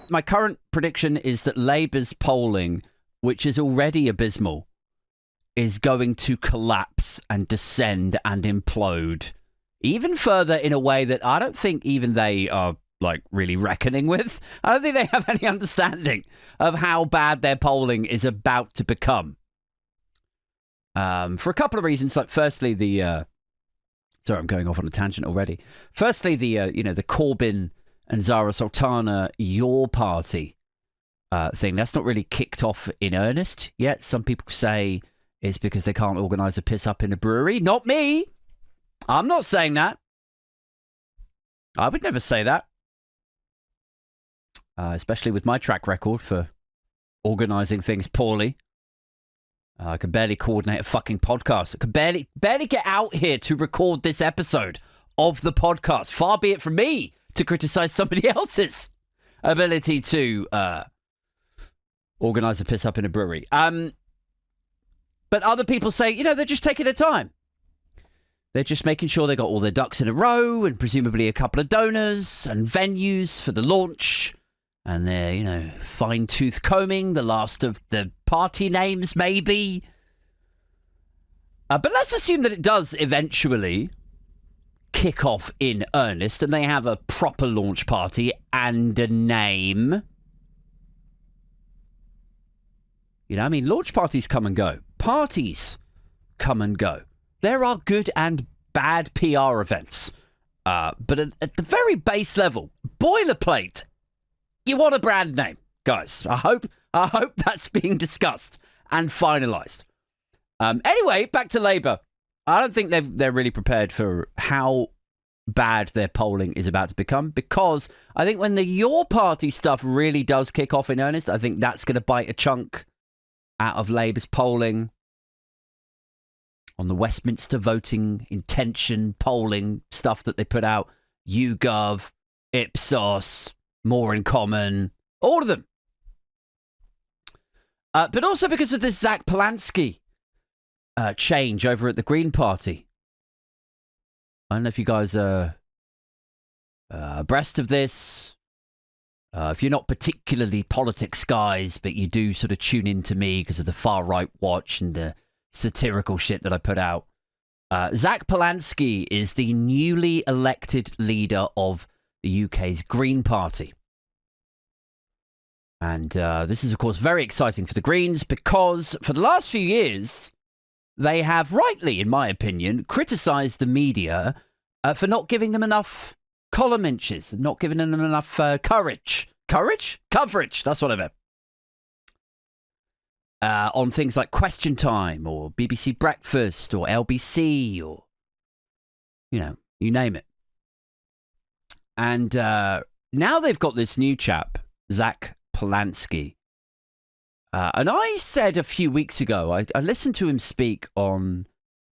my current prediction is that Labour's polling, which is already abysmal, is going to collapse and descend and implode even further in a way that I don't think even they are like really reckoning with. I don't think they have any understanding of how bad their polling is about to become. For a couple of reasons. Like, firstly, sorry, I'm going off on a tangent already. Firstly, the Corbyn and Zara Sultana, your party thing, that's not really kicked off in earnest yet. Some people say it's because they can't organise a piss up in a brewery. Not me. I'm not saying that. I would never say that. Especially with my track record for organising things poorly. I could barely coordinate a fucking podcast. I could barely get out here to record this episode of the podcast. Far be it from me to criticise somebody else's ability to organise a piss up in a brewery. But other people say, they're just taking their time. They're just making sure they got all their ducks in a row and presumably a couple of donors and venues for the launch. And they're, fine-tooth combing the last of the party names, maybe. But let's assume that it does eventually kick off in earnest and they have a proper launch party and a name. Launch parties come and go. Parties come and go. There are good and bad PR events. But at the very base level, boilerplate, you want a brand name, guys. I hope that's being discussed and finalised. Anyway, back to Labour. I don't think they're really prepared for how bad their polling is about to become, because I think when the Your Party stuff really does kick off in earnest, I think that's going to bite a chunk out of Labour's polling. On the Westminster voting intention polling stuff that they put out, YouGov, Ipsos, More in Common, all of them. But also because of this Zac Polanski change over at the Green Party. I don't know if you guys are abreast of this. If you're not particularly politics guys, but you do sort of tune in to me because of the far right watch and the satirical shit that I put out. Zac Polanski is the newly elected leader of the UK's Green Party. And this is, of course, very exciting for the Greens because for the last few years, they have rightly, in my opinion, criticised the media for not giving them enough column inches, not giving them enough courage. Coverage, that's what I meant. On things like Question Time or BBC Breakfast or LBC or, you name it. And now they've got this new chap, Zac Polanski. And I said a few weeks ago, I listened to him speak on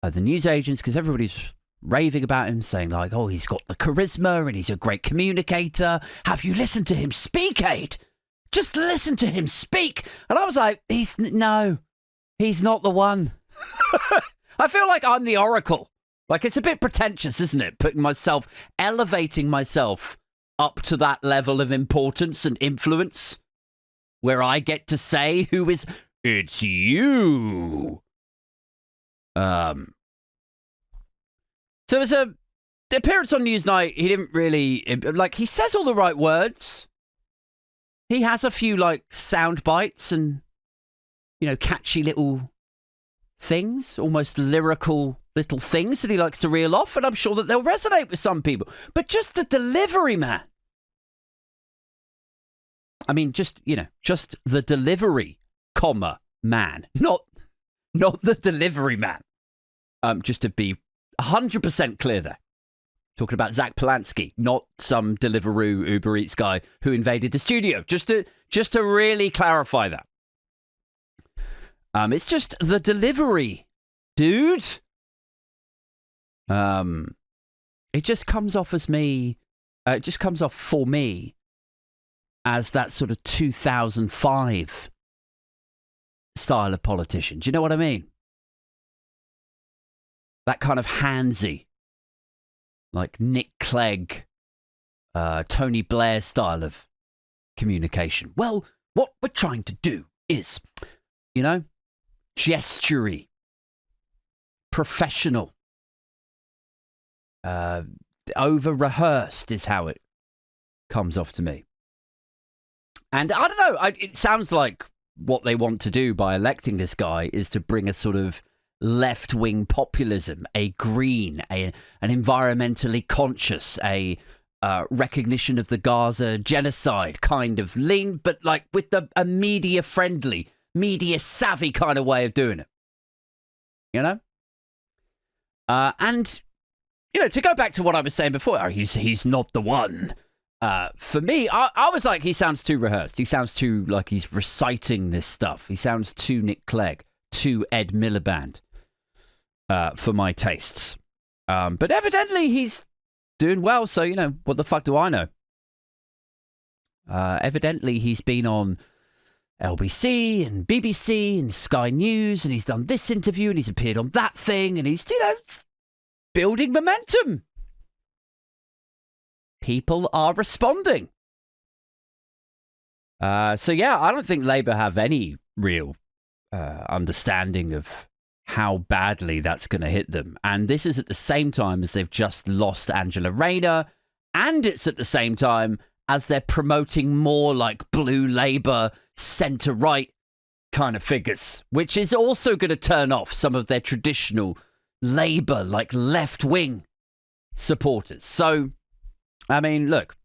the news agents because everybody's raving about him, saying like, oh, he's got the charisma and he's a great communicator. Have you listened to him speak, Aid? Just listen to him speak. And I was like, he's not the one. I feel like I'm the oracle. Like, it's a bit pretentious, isn't it? Elevating myself up to that level of importance and influence where I get to say it's you. So as the appearance on Newsnight, he didn't really, he says all the right words. He has a few, sound bites and, catchy little things, almost lyrical little things that he likes to reel off, and I'm sure that they'll resonate with some people. But just the delivery, man. I mean, just the delivery, man. Not the delivery man. Just to be 100% clear there. Talking about Zac Polanski, not some Deliveroo Uber Eats guy who invaded the studio. Just to really clarify that. It's just the delivery, dude. It just comes off as me. It just comes off for me as that sort of 2005 style of politician. Do you know what I mean? That kind of handsy, like Nick Clegg, Tony Blair style of communication? Well, what we're trying to do is, you know, gestury, professional, over-rehearsed is how it comes off to me. And I don't know, it sounds like what they want to do by electing this guy is to bring a sort of left-wing populism, a green, an environmentally conscious, a recognition of the Gaza genocide kind of lean, but like with a media-friendly, media-savvy kind of way of doing it. You know? And, you know, to go back to what I was saying before, he's not the one. For me, I was like, he sounds too rehearsed. He sounds too like he's reciting this stuff. He sounds too Nick Clegg, too Ed Miliband for my tastes. But evidently he's doing well, so, you know, what the fuck do I know? Evidently he's been on LBC and BBC and Sky News, and he's done this interview and he's appeared on that thing, and he's, you know, building momentum. People are responding. So, yeah, I don't think Labour have any real understanding of how badly that's going to hit them. And this is at the same time as they've just lost Angela Rayner, and it's at the same time as they're promoting more like blue Labour, centre-right kind of figures, which is also going to turn off some of their traditional Labour, like left-wing supporters. So, I mean, look,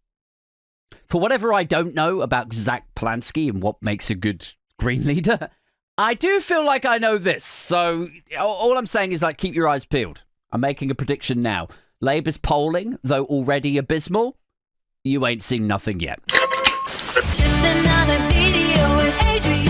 for whatever I don't know about Zac Polanski and what makes a good Green leader, I do feel like I know this. So all I'm saying is, like, keep your eyes peeled. I'm making a prediction now. Labour's polling, though already abysmal, you ain't seen nothing yet. Just another video with Adrian.